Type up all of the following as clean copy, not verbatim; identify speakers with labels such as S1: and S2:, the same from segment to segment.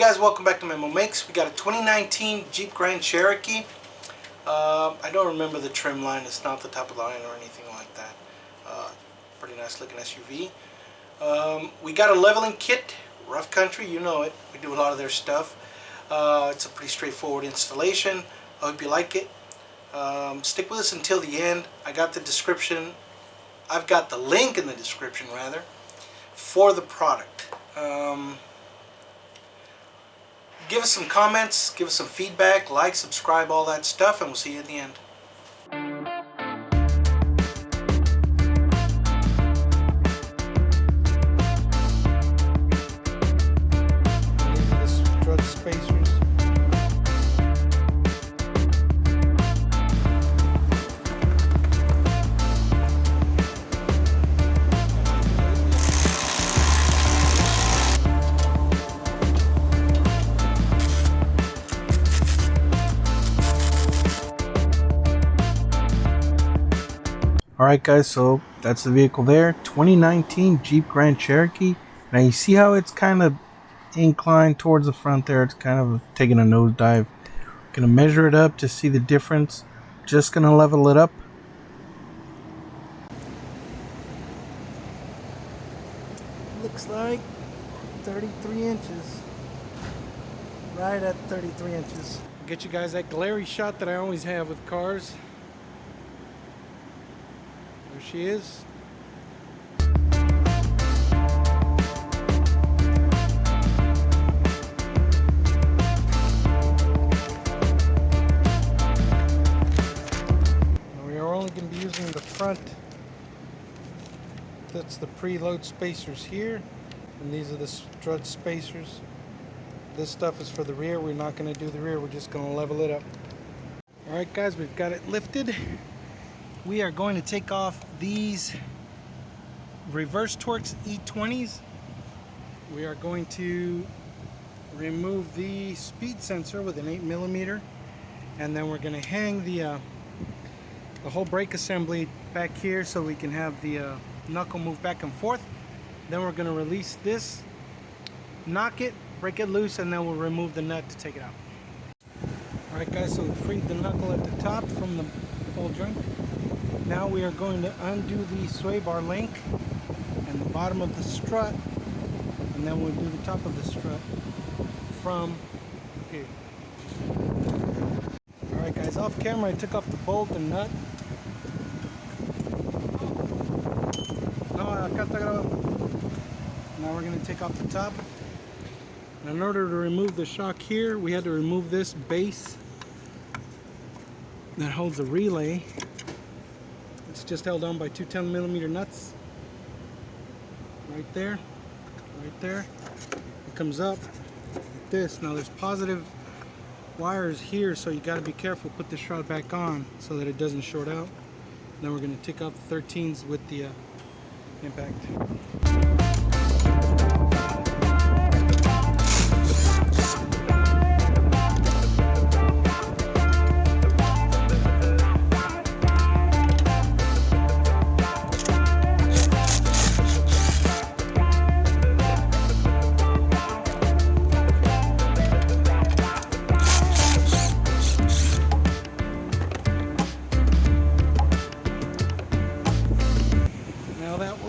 S1: guys, welcome back to Memo Makes. We got a 2019 Jeep Grand Cherokee. I don't remember the trim line. It's not the top of the line or anything like that. Pretty nice looking SUV. We got a leveling kit, rough country, you know it. We do a lot of their stuff. It's a pretty straightforward installation. I hope you like it. Stick with us until the end. I've got the link in the description rather for the product. Give us some comments, give us some feedback, like, subscribe, all that stuff, and we'll see you at the end. These are the strut spacers. Alright guys, so that's the vehicle there, 2019 Jeep Grand Cherokee. Now you see how it's kind of inclined towards the front there, it's kind of taking a nosedive. Gonna measure it up to see the difference, just gonna level it up. Looks like 33 inches, right at 33 inches. I'll get you guys that glary shot that I always have with cars. There she is. Now we are only going to be using the front. That's the preload spacers here, and these are the strut spacers. This stuff is for the rear. We're not going to do the rear. We're just going to level it up. Alright guys, we've got it lifted. We are going to take off these reverse Torx E20s. We are going to remove the speed sensor with an 8mm, and then we're going to hang the whole brake assembly back here so we can have the knuckle move back and forth. Then we're going to release this, knock it, break it loose, and then we'll remove the nut to take it out. Alright guys, so we freed the knuckle at the top from the ball joint. Now we are going to undo the sway bar link and the bottom of the strut, and then we'll do the top of the strut from here. Alright guys, off camera I took off the bolt and nut. Now we're going to take off the top. And in order to remove the shock here, we had to remove this base that holds the relay. It's just held on by two 10mm nuts. Right there. Right there. It comes up like this. Now there's positive wires here, so you got to be careful. Put the shroud back on so that it doesn't short out. Then we're going to take off the 13s with the impact.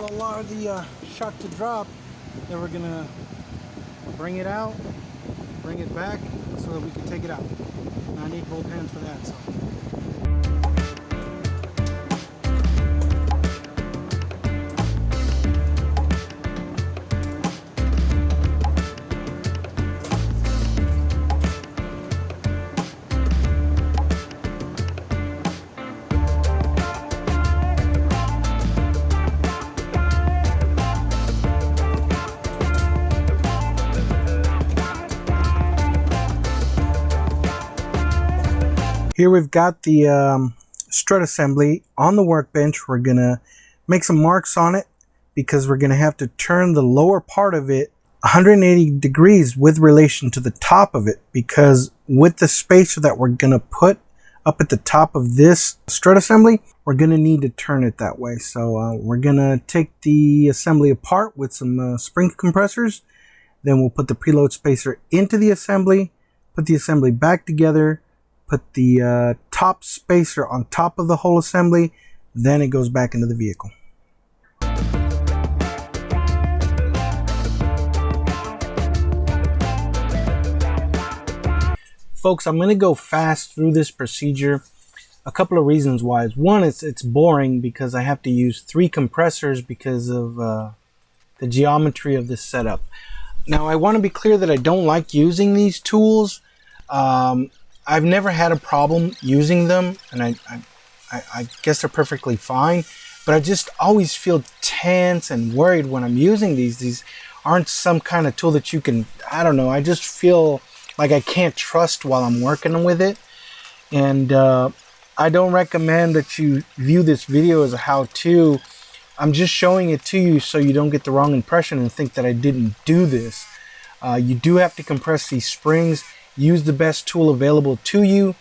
S1: Allow the shock to drop. Then we're gonna bring it out, bring it back so that we can take it out. And I need both hands for that. So. Here we've got the strut assembly on the workbench. We're going to make some marks on it because we're going to have to turn the lower part of it 180 degrees with relation to the top of it, because with the spacer that we're going to put up at the top of this strut assembly, we're going to need to turn it that way. So we're going to take the assembly apart with some spring compressors. Then we'll put the preload spacer into the assembly, put the assembly back together, put the top spacer on top of the whole assembly, then it goes back into the vehicle. Folks, I'm going to go fast through this procedure. A couple of reasons why. One, it's boring because I have to use 3 compressors because of the geometry of this setup. Now, I want to be clear that I don't like using these tools. I've never had a problem using them, and I guess they're perfectly fine. But I just always feel tense and worried when I'm using these. These aren't some kind of tool that you can, I don't know, I just feel like I can't trust while I'm working with it. And I don't recommend that you view this video as a how-to. I'm just showing it to you so you don't get the wrong impression and think that I didn't do this. You do have to compress these springs. Use the best tool available to you.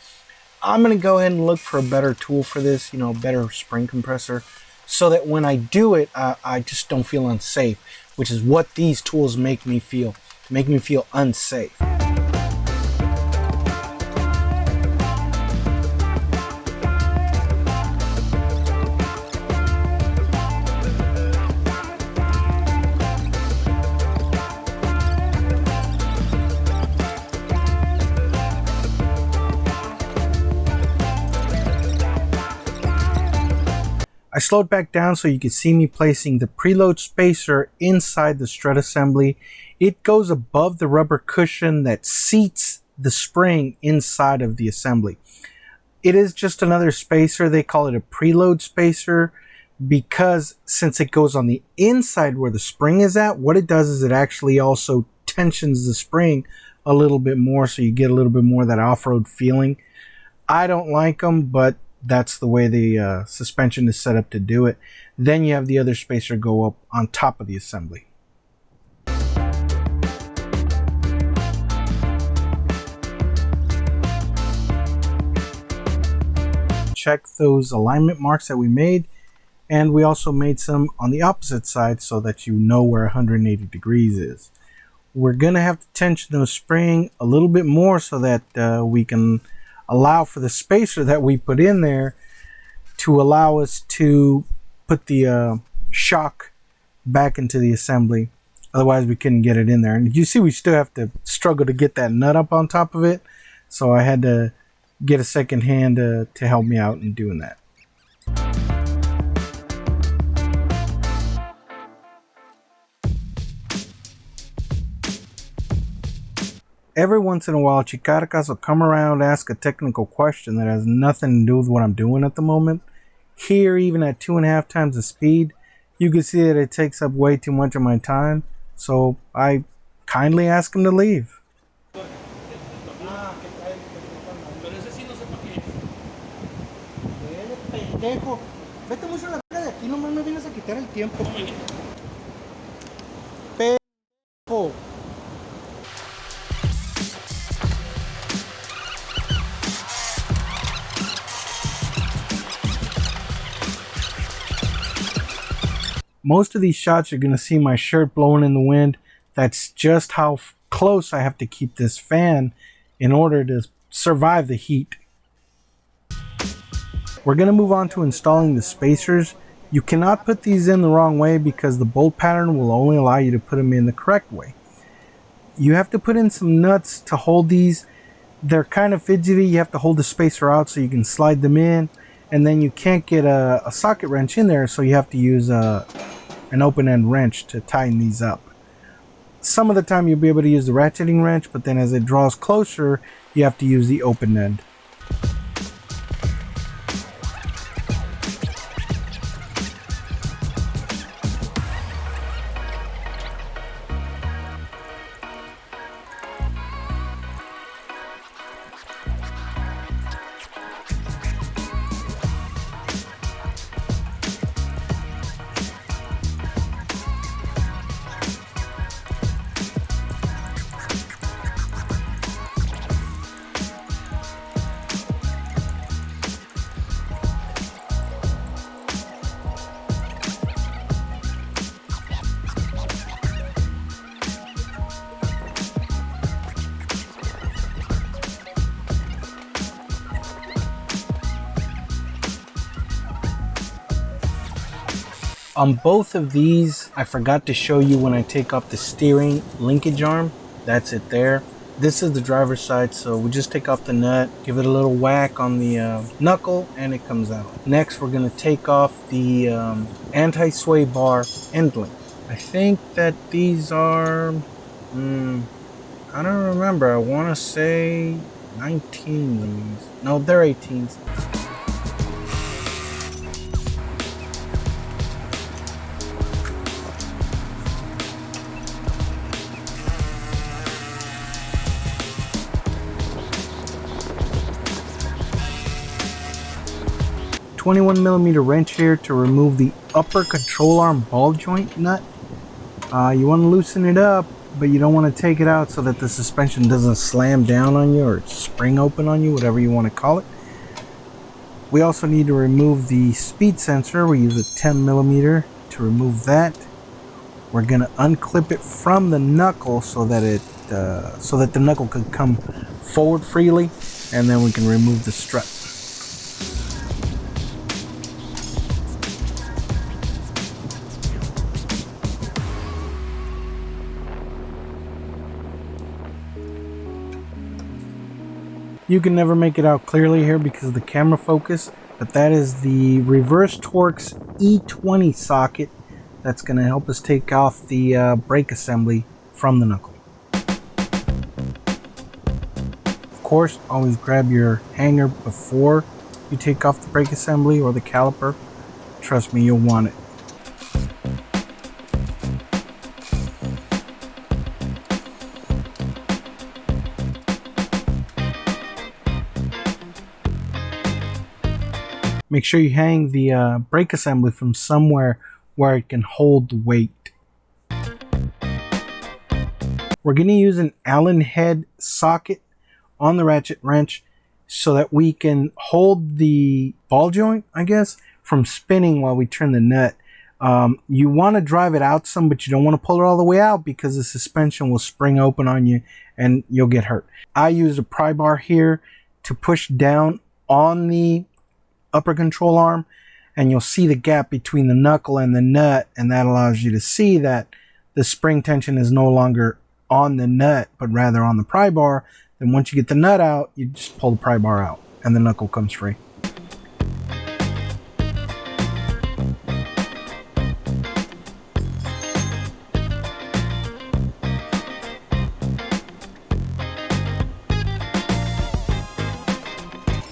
S1: I'm going to go ahead and look for a better tool for this, you know, a better spring compressor, so that when I do it, I just don't feel unsafe, which is what these tools make me feel unsafe. I slowed back down so you could see me placing the preload spacer inside the strut assembly. It goes above the rubber cushion that seats the spring inside of the assembly. It is just another spacer. They call it a preload spacer because since it goes on the inside where the spring is at, what it does is it actually also tensions the spring a little bit more, so you get a little bit more of that off-road feeling. I don't like them, but that's the way the suspension is set up to do it. Then you have the other spacer go up on top of the assembly. Check those alignment marks that we made, and we also made some on the opposite side so that you know where 180 degrees is. We're gonna have to tension the spring a little bit more so that we can allow for the spacer that we put in there to allow us to put the shock back into the assembly. Otherwise we couldn't get it in there. And you see we still have to struggle to get that nut up on top of it. So I had to get a second hand to help me out in doing that. Every once in a while, Chicarcas will come around and ask a technical question that has nothing to do with what I'm doing at the moment. Here, even at 2.5 times the speed, you can see that it takes up way too much of my time. So I kindly ask him to leave. Most of these shots you're going to see my shirt blowing in the wind. That's just how close I have to keep this fan in order to survive the heat. We're going to move on to installing the spacers. You cannot put these in the wrong way because the bolt pattern will only allow you to put them in the correct way. You have to put in some nuts to hold these. They're kind of fidgety. You have to hold the spacer out so you can slide them in, and then you can't get a socket wrench in there, so you have to use an open-end wrench to tighten these up. Some of the time you'll be able to use the ratcheting wrench, but then as it draws closer, you have to use the open end. On both of these, I forgot to show you when I take off the steering linkage arm. That's it there. This is the driver's side, so we just take off the nut, give it a little whack on the knuckle, and it comes out. Next, we're going to take off the anti-sway bar end link. I think that these are, I don't remember. I want to say 19s. No, they're 18s. 21mm wrench here to remove the upper control arm ball joint nut. You want to loosen it up, but you don't want to take it out so that the suspension doesn't slam down on you or spring open on you, whatever you want to call it. We also need to remove the speed sensor. We use a 10mm to remove that. We're going to unclip it from the knuckle so that the knuckle could come forward freely, and then we can remove the strut. You can never make it out clearly here because of the camera focus, but that is the Reverse Torx E20 socket that's going to help us take off the brake assembly from the knuckle. Of course, always grab your hanger before you take off the brake assembly or the caliper. Trust me, you'll want it. Make sure you hang the brake assembly from somewhere where it can hold the weight. We're going to use an Allen head socket on the ratchet wrench so that we can hold the ball joint, I guess, from spinning while we turn the nut. You want to drive it out some, but you don't want to pull it all the way out because the suspension will spring open on you and you'll get hurt. I used a pry bar here to push down on the upper control arm, and you'll see the gap between the knuckle and the nut, and that allows you to see that the spring tension is no longer on the nut but rather on the pry bar. Then once you get the nut out, you just pull the pry bar out and the knuckle comes free.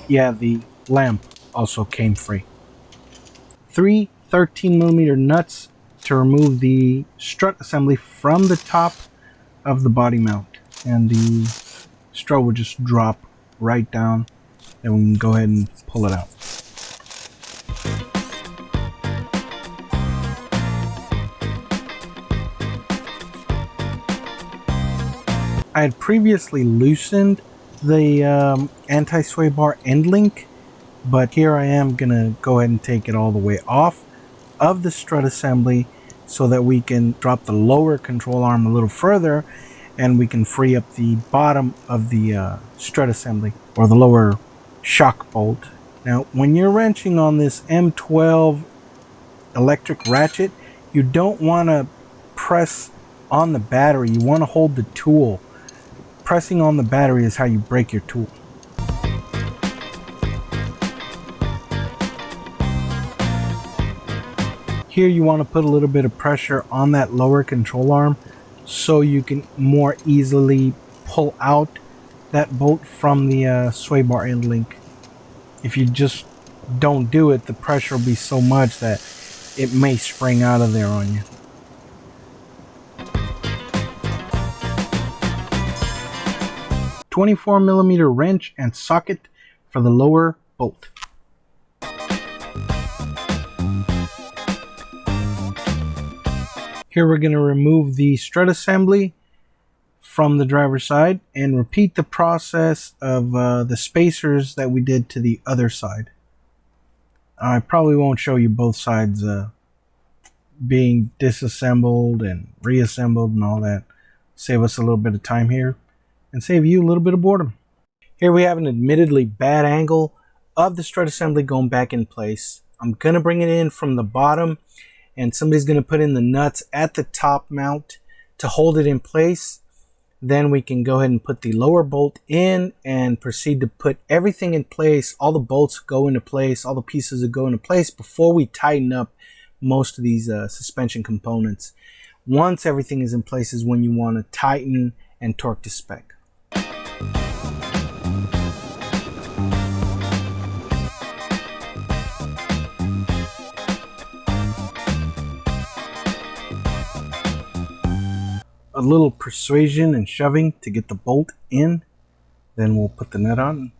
S1: Yeah, the lamp also came free. 3 13mm nuts to remove the strut assembly from the top of the body mount, and the strut will just drop right down, and we can go ahead and pull it out. I had previously loosened the anti-sway bar end link, but here I am gonna go ahead and take it all the way off of the strut assembly so that we can drop the lower control arm a little further and we can free up the bottom of the strut assembly, or the lower shock bolt. Now when you're wrenching on this M12 electric ratchet, you don't want to press on the battery, you want to hold the tool. Pressing on the battery is how you break your tool. Here you want to put a little bit of pressure on that lower control arm so you can more easily pull out that bolt from the sway bar end link. If you just don't do it, the pressure will be so much that it may spring out of there on you. .24mm wrench and socket for the lower bolt. Here we're going to remove the strut assembly from the driver's side and repeat the process of the spacers that we did to the other side. I probably won't show you both sides being disassembled and reassembled and all that. Save us a little bit of time here and save you a little bit of boredom. Here we have an admittedly bad angle of the strut assembly going back in place. I'm going to bring it in from the bottom and somebody's going to put in the nuts at the top mount to hold it in place. Then we can go ahead and put the lower bolt in and proceed to put everything in place. All the bolts go into place, all the pieces will go into place before we tighten up most of these suspension components. Once everything is in place is when you want to tighten and torque to spec. A little persuasion and shoving to get the bolt in, then we'll put the nut on.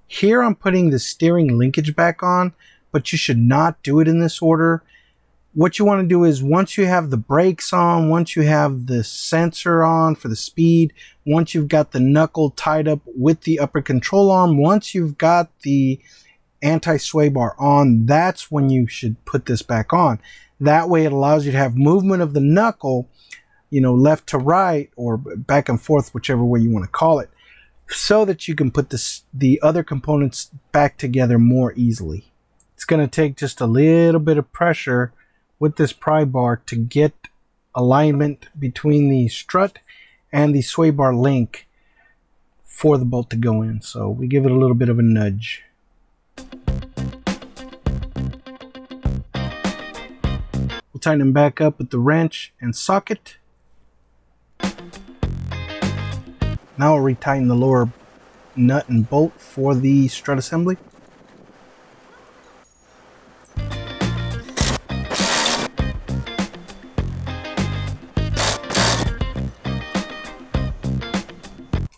S1: Here I'm putting the steering linkage back on, but you should not do it in this order. What you want to do is once you have the brakes on, once you have the sensor on for the speed, once you've got the knuckle tied up with the upper control arm, once you've got the anti-sway bar on, that's when you should put this back on. That way it allows you to have movement of the knuckle, left to right or back and forth, whichever way you want to call it, so that you can put the other components back together more easily. It's going to take just a little bit of pressure with this pry bar to get alignment between the strut and the sway bar link for the bolt to go in. So we give it a little bit of a nudge. We'll tighten them back up with the wrench and socket. Now we'll retighten the lower nut and bolt for the strut assembly.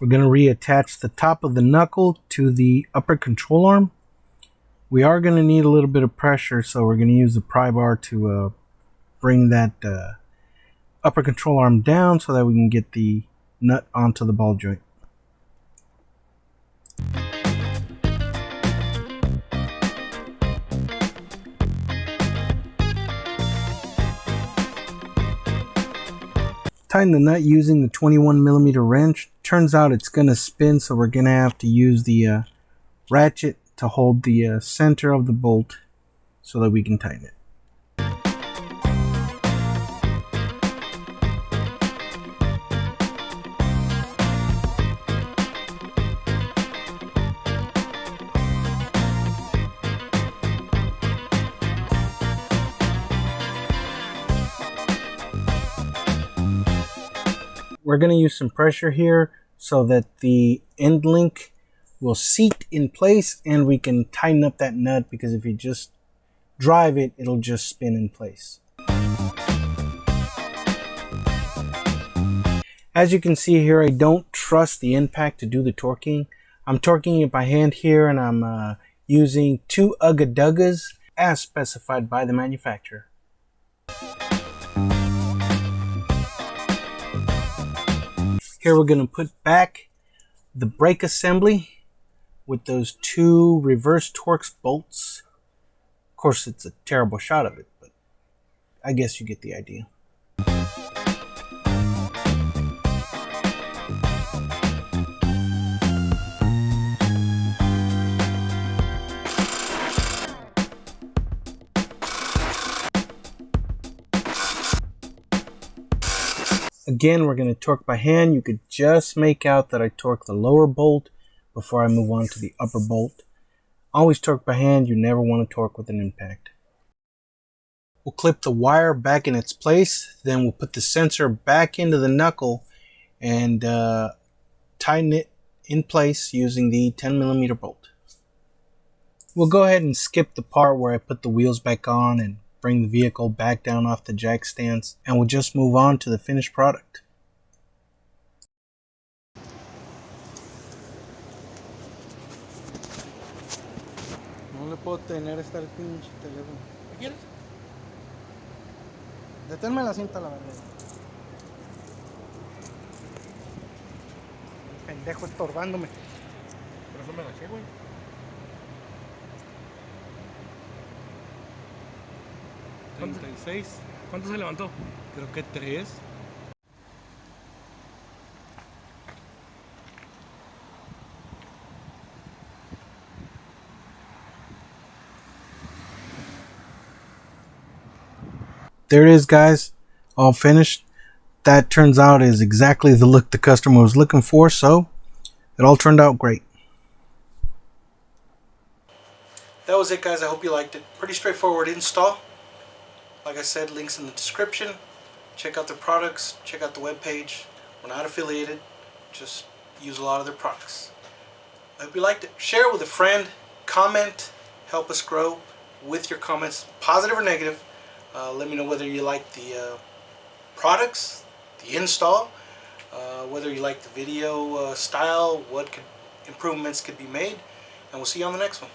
S1: We're going to reattach the top of the knuckle to the upper control arm. We are going to need a little bit of pressure, so we're going to use the pry bar to bring that upper control arm down so that we can get the nut onto the ball joint. Tighten the nut using the 21mm wrench. Turns out it's going to spin, so we're going to have to use the ratchet to hold the center of the bolt so that we can tighten it. We're going to use some pressure here so that the end link will seat in place and we can tighten up that nut, because if you just drive it, it'll just spin in place. As you can see here, I don't trust the impact to do the torquing. I'm torquing it by hand here, and I'm using 2 ugga-duggas as specified by the manufacturer. Here we're going to put back the brake assembly with those 2 reverse Torx bolts. Of course, it's a terrible shot of it, but I guess you get the idea. Again, we're going to torque by hand. You could just make out that I torque the lower bolt before I move on to the upper bolt. Always torque by hand. You never want to torque with an impact. We'll clip the wire back in its place. Then we'll put the sensor back into the knuckle and tighten it in place using the 10mm bolt. We'll go ahead and skip the part where I put the wheels back on and bring the vehicle back down off the jack stands, and we'll just move on to the finished product.
S2: No le puedo tener esta el pinche teléfono. ¿Qué quieres? Deténme la cinta, la verdad. El pendejo estorbándome. Por eso me la eché, güey. 36. ¿Cuánto se levantó? Creo que 3.
S1: there it is, guys, all finished. That turns out is exactly the look the customer was looking for, so it all turned out great. That was it, guys. I hope you liked it. Pretty straightforward install. Like I said, links in the description. Check out their products. Check out the webpage. We're not affiliated. Just use a lot of their products. I hope you liked it. Share it with a friend. Comment. Help us grow with your comments, positive or negative. Let me know whether you like the products, the install, whether you like the video style, what improvements could be made. And we'll see you on the next one.